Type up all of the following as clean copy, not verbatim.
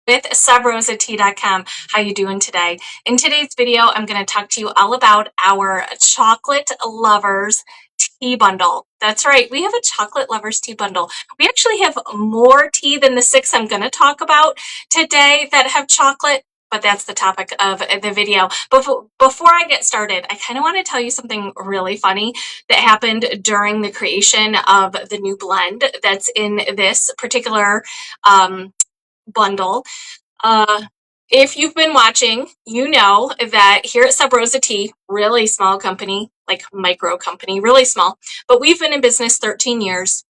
with subrosatea.com. How you doing today? In today's video, I'm going to talk to you all about our chocolate lovers tea bundle. That's right, we have a chocolate lovers tea bundle. We actually have more tea than the 6 I'm going to talk about today that have chocolate, but that's the topic of the video. Before I get started, I kind of want to tell you something really funny that happened during the creation of the new blend that's in this particular bundle. If you've been watching, you know that here at Sub Rosa Tea, really small company, like micro company, really small, but we've been in business 13 years.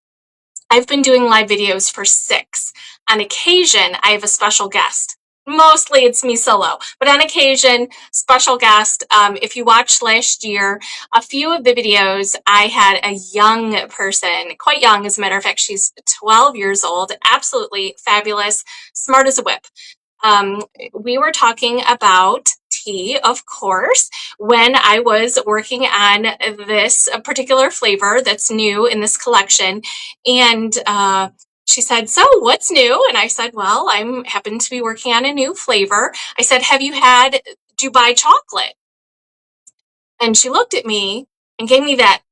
I've been doing live videos for 6. On occasion, I have a special guest. Mostly it's me solo, but on occasion, special guest. If you watched last year, a few of the videos, I had a young person, quite young, as a matter of fact, she's 12 years old, absolutely fabulous, smart as a whip. We were talking about tea, of course, when I was working on this particular flavor that's new in this collection. And she said, "So what's new?" And I said, "Well, I'm happen to be working on a new flavor." I said, "Have you had Dubai chocolate?" And she looked at me and gave me that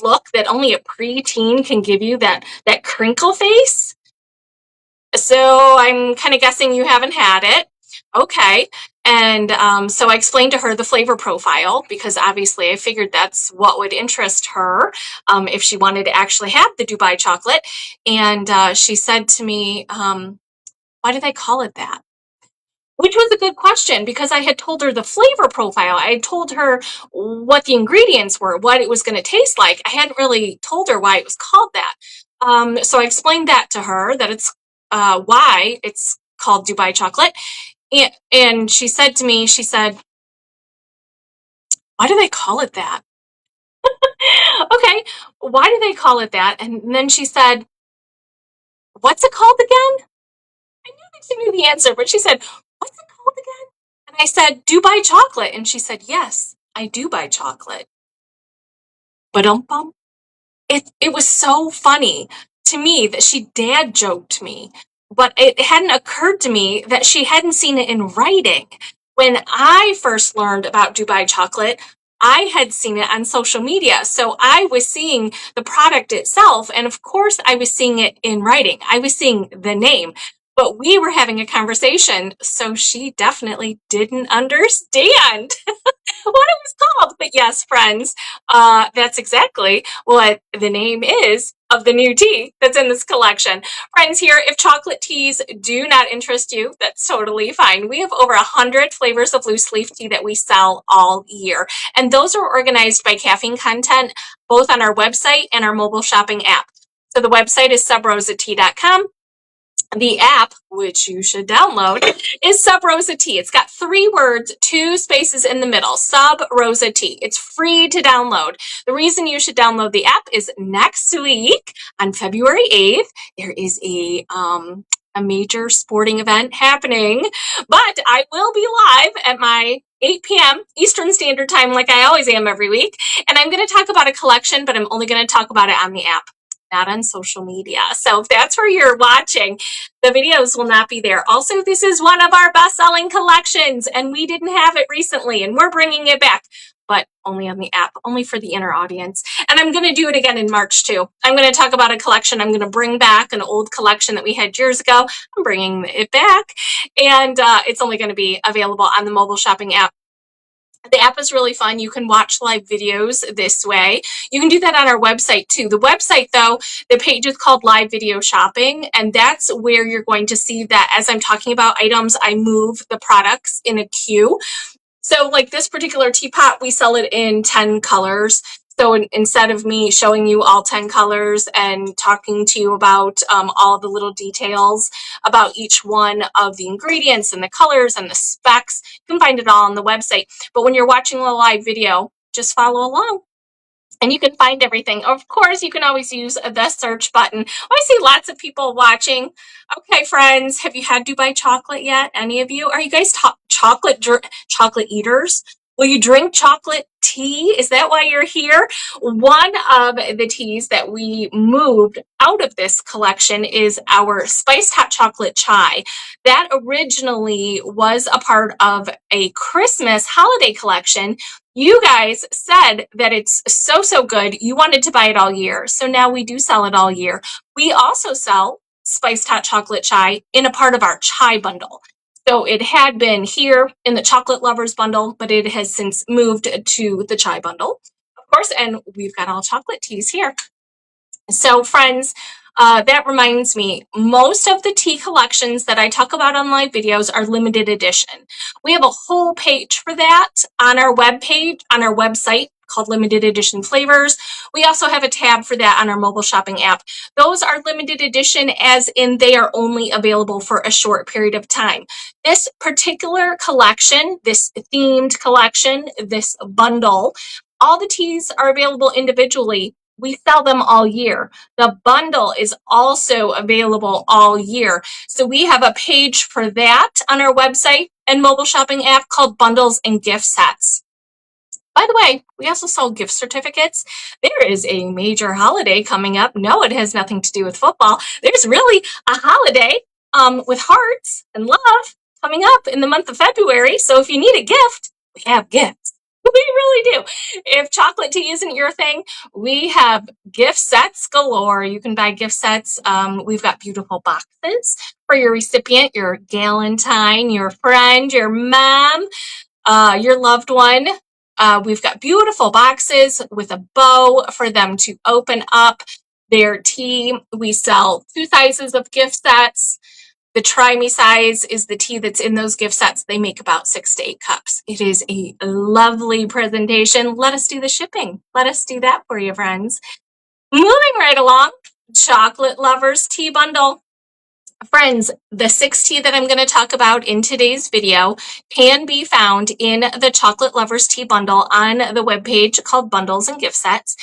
look that only a preteen can give you, that crinkle face. "So I'm kind of guessing you haven't had it." Okay. And so I explained to her the flavor profile, because obviously I figured that's what would interest her if she wanted to actually have the Dubai chocolate. And she said to me, "Why do they call it that?" Which was a good question, because I had told her the flavor profile. I had told her what the ingredients were, what it was going to taste like. I hadn't really told her why it was called that. So I explained that to her, that it's why it's called Dubai chocolate. And she said to me, she said, "Why do they call it that?" Okay, why do they call it that? And then she said, "What's it called again?" I knew that she knew the answer, but she said, "What's it called again?" And I said, "Dubai chocolate." And she said, "Yes, I do buy chocolate." But it was so funny to me that she dad joked me, but it hadn't occurred to me that she hadn't seen it in writing. When I first learned about Dubai chocolate, I had seen it on social media. So I was seeing the product itself, and of course I was seeing it in writing. I was seeing the name. But we were having a conversation, so she definitely didn't understand what it was called. But yes, friends, that's exactly what the name is of the new tea that's in this collection. Friends, here, if chocolate teas do not interest you, that's totally fine. We have over 100 flavors of loose leaf tea that we sell all year. And those are organized by caffeine content, both on our website and our mobile shopping app. So the website is subrosatea.com. The app, which you should download, is Sub Rosa Tea. It's got 3 words, 2 spaces in the middle, Sub Rosa Tea. It's free to download. The reason you should download the app is next week on February 8th, there is a major sporting event happening, but I will be live at my 8 p.m. Eastern Standard Time, like I always am every week, and I'm going to talk about a collection, but I'm only going to talk about it on the app, not on social media. So if that's where you're watching, the videos will not be there. Also, this is one of our best-selling collections, and we didn't have it recently, and we're bringing it back, but only on the app, only for the inner audience. And I'm going to do it again in March, too. I'm going to talk about a collection. I'm going to bring back an old collection that we had years ago. I'm bringing it back, and it's only going to be available on the mobile shopping app. The app is really fun. You can watch live videos this way. You can do that on our website too. The website, though, the page is called Live Video Shopping, and that's where you're going to see that as I'm talking about items, I move the products in a queue. So like this particular teapot, we sell it in 10 colors. So instead of me showing you all 10 colors and talking to you about all the little details about each one of the ingredients and the colors and the specs, you can find it all on the website. But when you're watching a live video, just follow along and you can find everything. Of course, you can always use the search button. I see lots of people watching. Okay, friends, have you had Dubai chocolate yet? Any of you? Are you guys chocolate eaters? Will you drink chocolate tea? Is that why you're here? One of the teas that we moved out of this collection is our spiced hot chocolate chai. That originally was a part of a Christmas holiday collection. You guys said that it's so good. You wanted to buy it all year. So now we do sell it all year. We also sell spiced hot chocolate chai in a part of our chai bundle. So it had been here in the chocolate lovers bundle, but it has since moved to the chai bundle, of course, and we've got all chocolate teas here. So friends, that reminds me, most of the tea collections that I talk about on live videos are limited edition. We have a whole page for that on our webpage, on our website, called Limited Edition Flavors. We also have a tab for that on our mobile shopping app. Those are limited edition, as in they are only available for a short period of time. This particular collection, this themed collection, this bundle, all the teas are available individually. We sell them all year. The bundle is also available all year. So we have a page for that on our website and mobile shopping app called Bundles and Gift Sets. By the way, we also sell gift certificates. There is a major holiday coming up. No, it has nothing to do with football. There's really a holiday with hearts and love coming up in the month of February. So if you need a gift, we have gifts. We really do. If chocolate tea isn't your thing, we have gift sets galore. You can buy gift sets. We've got beautiful boxes for your recipient, your galentine, your friend, your mom, your loved one. We've got beautiful boxes with a bow for them to open up their tea. We sell 2 sizes of gift sets. The Try Me size is the tea that's in those gift sets. They make about 6 to 8 cups. It is a lovely presentation. Let us do the shipping. Let us do that for you, friends. Moving right along, Chocolate Lovers Tea Bundle. Friends, the 6 tea that I'm going to talk about in today's video can be found in the Chocolate Lovers Tea Bundle on the webpage called Bundles and Gift Sets.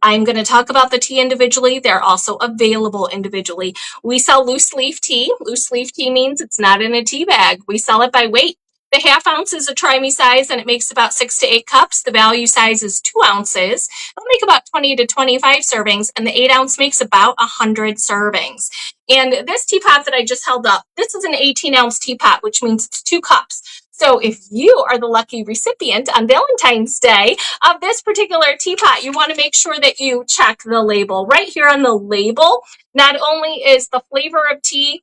I'm going to talk about the tea individually. They're also available individually. We sell loose leaf tea. Loose leaf tea means it's not in a tea bag. We sell it by weight. The half ounce is a Try Me size, and it makes about 6 to 8 cups. The value size is 2 ounces. It'll make about 20 to 25 servings, and the 8 ounce makes about 100 servings. And this teapot that I just held up, this is an 18 ounce teapot, which means it's 2 cups. So if you are the lucky recipient on Valentine's Day of this particular teapot, you want to make sure that you check the label. Right here on the label, not only is the flavor of tea,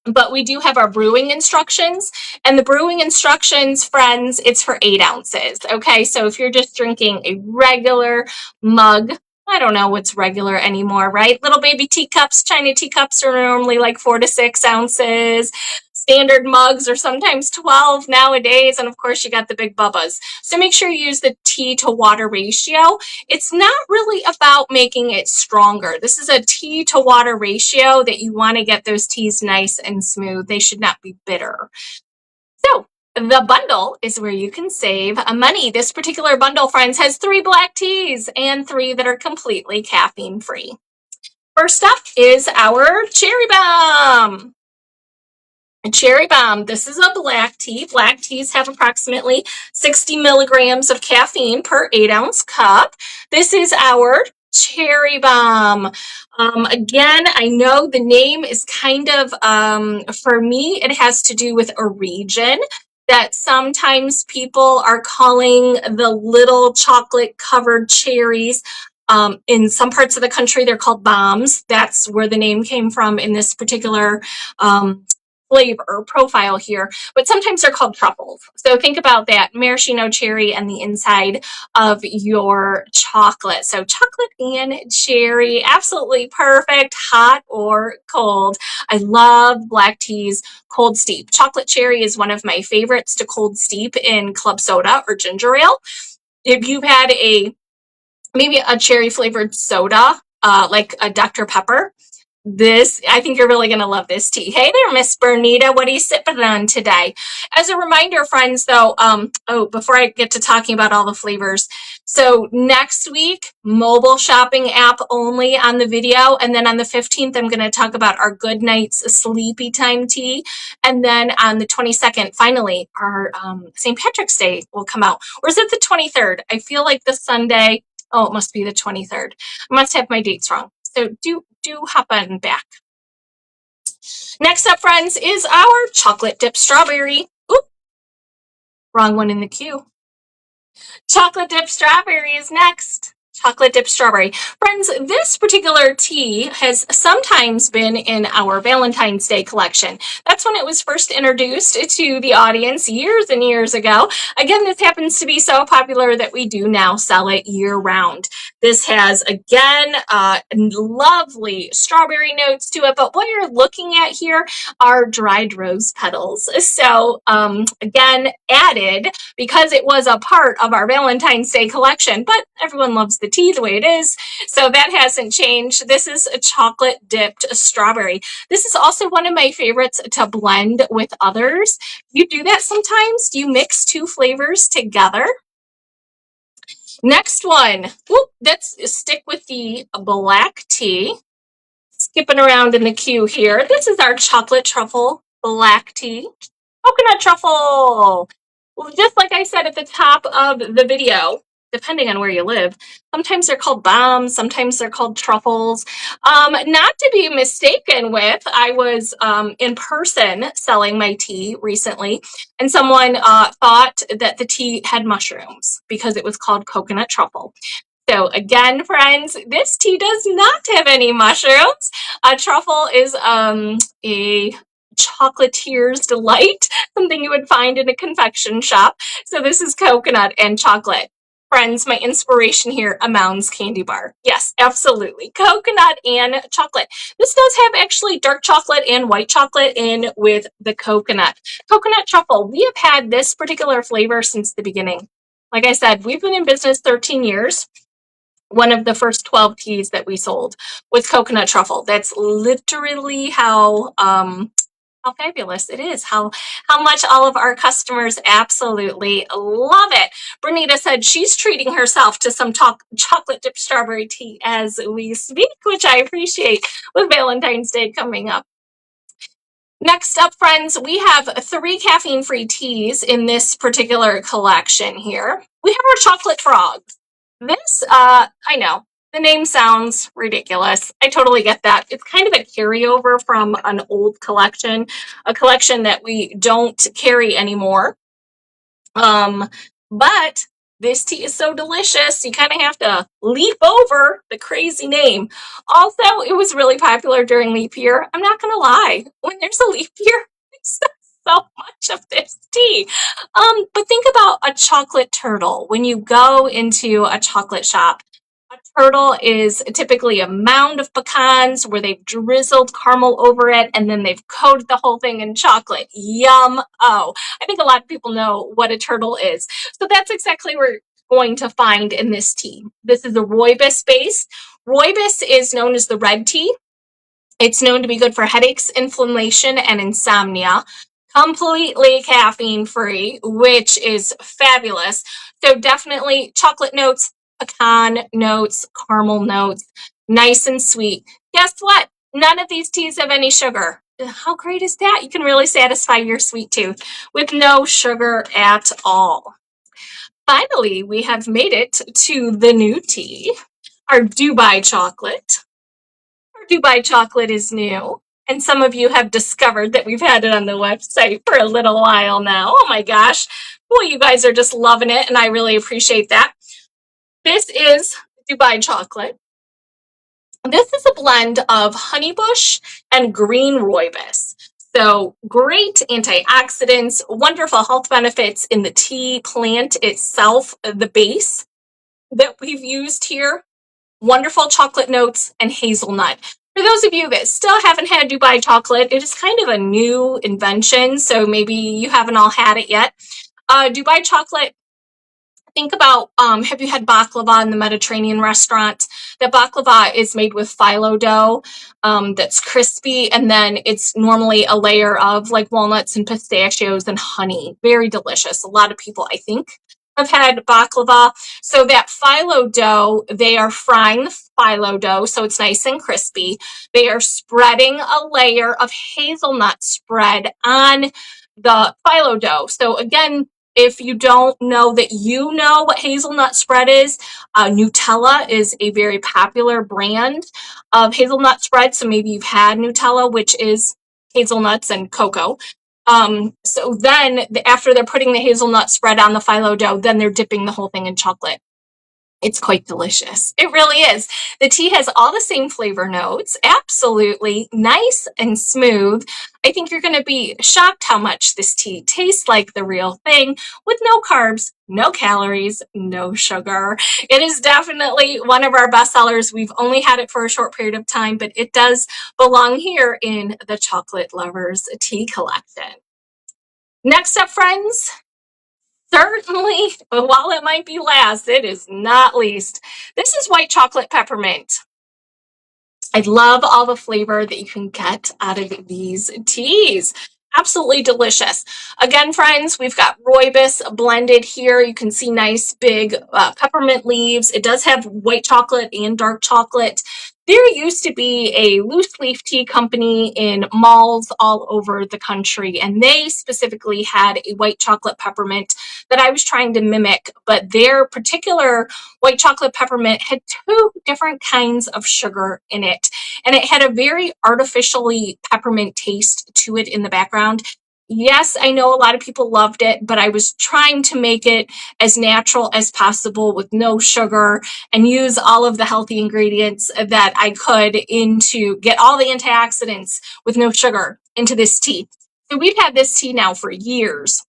but we do have our brewing instructions. And the brewing instructions, friends, it's for 8 ounces. Okay, so if you're just drinking a regular mug, I don't know what's regular anymore, right? Little baby teacups, China teacups are normally like 4 to 6 ounces. Standard mugs are sometimes 12 nowadays. And of course, you got the big bubbas. So make sure you use the tea to water ratio. It's not really about making it stronger. This is a tea to water ratio that you want to get those teas nice and smooth. They should not be bitter. So the bundle is where you can save money. This particular bundle, friends, has 3 black teas and 3 that are completely caffeine free. First up is our Cherry Bomb. Cherry Bomb, this is a black tea. Black teas have approximately 60 milligrams of caffeine per 8 ounce cup. This is our Cherry Bomb. Again, I know the name is kind of, for me, it has to do with a region that sometimes people are calling the little chocolate covered cherries. In some parts of the country, they're called bombs. That's where the name came from in this particular flavor profile here, but sometimes they're called truffles. So think about that maraschino cherry and the inside of your chocolate. So chocolate and cherry, absolutely perfect, hot or cold. I love black teas cold steep. Chocolate cherry is one of my favorites to cold steep in club soda or ginger ale. If you've had maybe a cherry flavored soda, like a Dr. Pepper, I think you're really going to love this tea. Hey there, Miss Bernita. What are you sipping on today? As a reminder, friends, though, before I get to talking about all the flavors, so next week, mobile shopping app only on the video. And then on the 15th, I'm going to talk about our Good Nights Sleepy Time tea. And then on the 22nd, finally, our St. Patrick's Day will come out. Or is it the 23rd? I feel like the Sunday. Oh, it must be the 23rd. I must have my dates wrong. So do hop on back. Next up, friends, is our chocolate dip strawberry. Oop, wrong one in the queue. Chocolate dip strawberry is next. Chocolate dip strawberry. Friends, this particular tea has sometimes been in our Valentine's Day collection. That's when it was first introduced to the audience years and years ago. Again, this happens to be so popular that we do now sell it year round. This has, again, lovely strawberry notes to it, but what you're looking at here are dried rose petals. So, again, added because it was a part of our Valentine's Day collection, but everyone loves the tea the way it is, so that hasn't changed. This is a chocolate dipped strawberry. This is also one of my favorites to blend with others. You do that sometimes? Do you mix two flavors together? Next one, let's stick with the black tea. Skipping around in the queue here. This is our chocolate truffle black tea. Coconut truffle. Well, just like I said at the top of the video, depending on where you live, sometimes they're called bombs, sometimes they're called truffles. Not to be mistaken with, I was in person selling my tea recently, and someone thought that the tea had mushrooms because it was called coconut truffle. So again, friends, this tea does not have any mushrooms. A truffle is a chocolatier's delight, something you would find in a confection shop. So this is coconut and chocolate. Friends, my inspiration here, a Mounds candy bar. Yes, absolutely. Coconut and chocolate. This does have actually dark chocolate and white chocolate in with the coconut. Coconut truffle. We have had this particular flavor since the beginning. Like I said, we've been in business 13 years. One of the first 12 teas that we sold was coconut truffle. That's literally how fabulous it is, how much all of our customers absolutely love it. Bernita said she's treating herself to some chocolate dipped strawberry tea as we speak, which I appreciate with Valentine's Day coming up. Next up, friends, we have 3 caffeine-free teas in this particular collection here. We have our chocolate frogs. This, I know, the name sounds ridiculous. I totally get that. It's kind of a carryover from an old collection, a collection that we don't carry anymore. But this tea is so delicious, you kind of have to leap over the crazy name. Also, it was really popular during leap year. I'm not going to lie. When there's a leap year, it's so much of this tea. But think about a chocolate turtle. When you go into a chocolate shop, a turtle is typically a mound of pecans where they've drizzled caramel over it and then they've coated the whole thing in chocolate. Yum. Oh, I think a lot of people know what a turtle is. So that's exactly what we're going to find in this tea. This is a rooibos base. Rooibos is known as the red tea. It's known to be good for headaches, inflammation, and insomnia. Completely caffeine free, which is fabulous. So definitely chocolate notes, pecan notes, caramel notes, nice and sweet. Guess what? None of these teas have any sugar. How great is that? You can really satisfy your sweet tooth with no sugar at all. Finally, we have made it to the new tea, our Dubai chocolate. Our Dubai chocolate is new. And some of you have discovered that we've had it on the website for a little while now. Oh my gosh. Boy, you guys are just loving it, and I really appreciate that. This is Dubai chocolate. This is a blend of honeybush and green rooibos. So great antioxidants, wonderful health benefits in the tea plant itself, the base that we've used here. Wonderful chocolate notes and hazelnut. For those of you that still haven't had Dubai chocolate, it is kind of a new invention, so maybe you haven't all had it yet. Dubai chocolate think about, have you had baklava in the Mediterranean restaurant? That baklava is made with phyllo dough that's crispy, and then it's normally a layer of like walnuts and pistachios and honey. Very delicious. A lot of people, I think, have had baklava. So that phyllo dough, they are frying the phyllo dough so it's nice and crispy. They are spreading a layer of hazelnut spread on the phyllo dough. So again, if you don't know that you know what hazelnut spread is, Nutella is a very popular brand of hazelnut spread. So maybe you've had Nutella, which is hazelnuts and cocoa. So then after they're putting the hazelnut spread on the phyllo dough, then they're dipping the whole thing in chocolate. It's quite delicious. It really is. The tea has all the same flavor notes, absolutely nice and smooth. I think you're going to be shocked how much this tea tastes like the real thing, with no carbs, no calories, no sugar. It is definitely one of our best sellers. We've only had it for a short period of time, but it does belong here in the Chocolate Lovers Tea Collection. Next up, friends, certainly, but while it might be last, it is not least. This is white chocolate peppermint. I love all the flavor that you can get out of these teas. Absolutely delicious. Again, friends, we've got rooibos blended here. You can see nice big peppermint leaves. It does have white chocolate and dark chocolate. There used to be a loose leaf tea company in malls all over the country, and they specifically had a white chocolate peppermint that I was trying to mimic, but their particular white chocolate peppermint had 2 different kinds of sugar in it, and it had a very artificially peppermint taste to it in the background. Yes, I know a lot of people loved it, but I was trying to make it as natural as possible with no sugar and use all of the healthy ingredients that I could get all the antioxidants with no sugar into this tea. So we've had this tea now for years.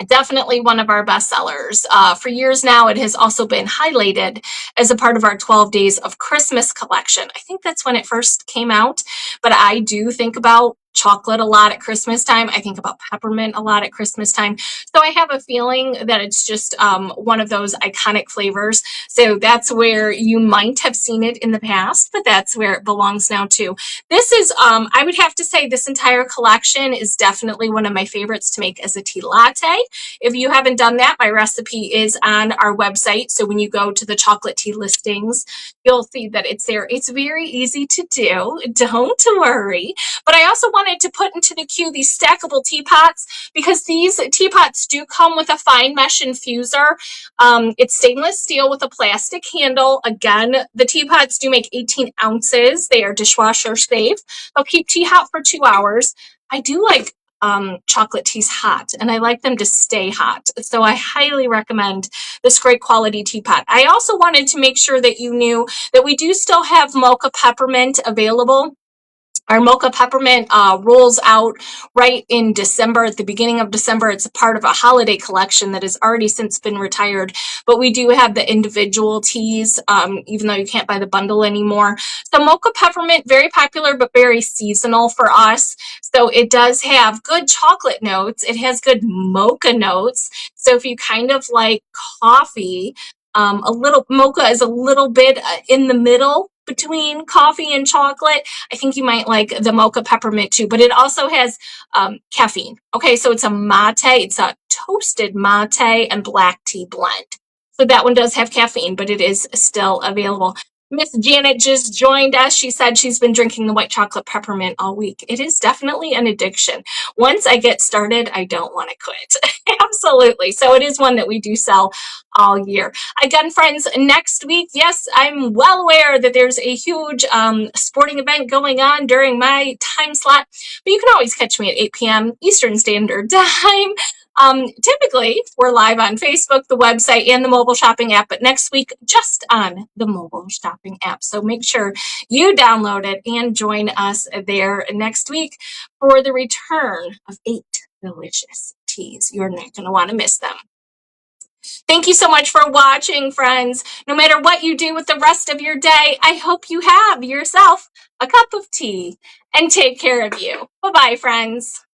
Definitely one of our best sellers. For years now, it has also been highlighted as a part of our 12 Days of Christmas collection. I think that's when it first came out, but I do think about chocolate a lot at Christmas time. I think about peppermint a lot at Christmas time. So I have a feeling that it's just one of those iconic flavors. So that's where you might have seen it in the past, but that's where it belongs now too. This is, I would have to say this entire collection is definitely one of my favorites to make as a tea latte. If you haven't done that, my recipe is on our website. So when you go to the chocolate tea listings, you'll see that it's there. It's very easy to do. Don't worry. But I also wanted to put into the queue these stackable teapots, because these teapots do come with a fine mesh infuser. It's stainless steel with a plastic handle. Again, the teapots do make 18 ounces. They are dishwasher safe. They'll keep tea hot for 2 hours. I do like chocolate teas hot, and I like them to stay hot. So I highly recommend this great quality teapot. I also wanted to make sure that you knew that we do still have mocha peppermint available. Our mocha peppermint rolls out right in December, at the beginning of December. It's a part of a holiday collection that has already since been retired, but we do have the individual teas, even though you can't buy the bundle anymore. So mocha peppermint, very popular, but very seasonal for us. So it does have good chocolate notes. It has good mocha notes. So if you kind of like coffee, a little mocha is a little bit in the middle between coffee and chocolate. I think you might like the mocha peppermint too, but it also has caffeine. Okay, so it's a mate. It's a toasted mate and black tea blend. So that one does have caffeine, but it is still available. Miss Janet just joined us. She said she's been drinking the white chocolate peppermint all week. It is definitely an addiction. Once I get started, I don't want to quit. Absolutely. So it is one that we do sell all year. Again, friends, next week, yes, I'm well aware that there's a huge sporting event going on during my time slot, but you can always catch me at 8 p.m. Eastern Standard Time. Typically, we're live on Facebook, the website, and the mobile shopping app, but next week, just on the mobile shopping app. So make sure you download it and join us there next week for the return of 8 delicious teas. You're not going to want to miss them. Thank you so much for watching, friends. No matter what you do with the rest of your day, I hope you have yourself a cup of tea, and take care of you. Bye-bye, friends.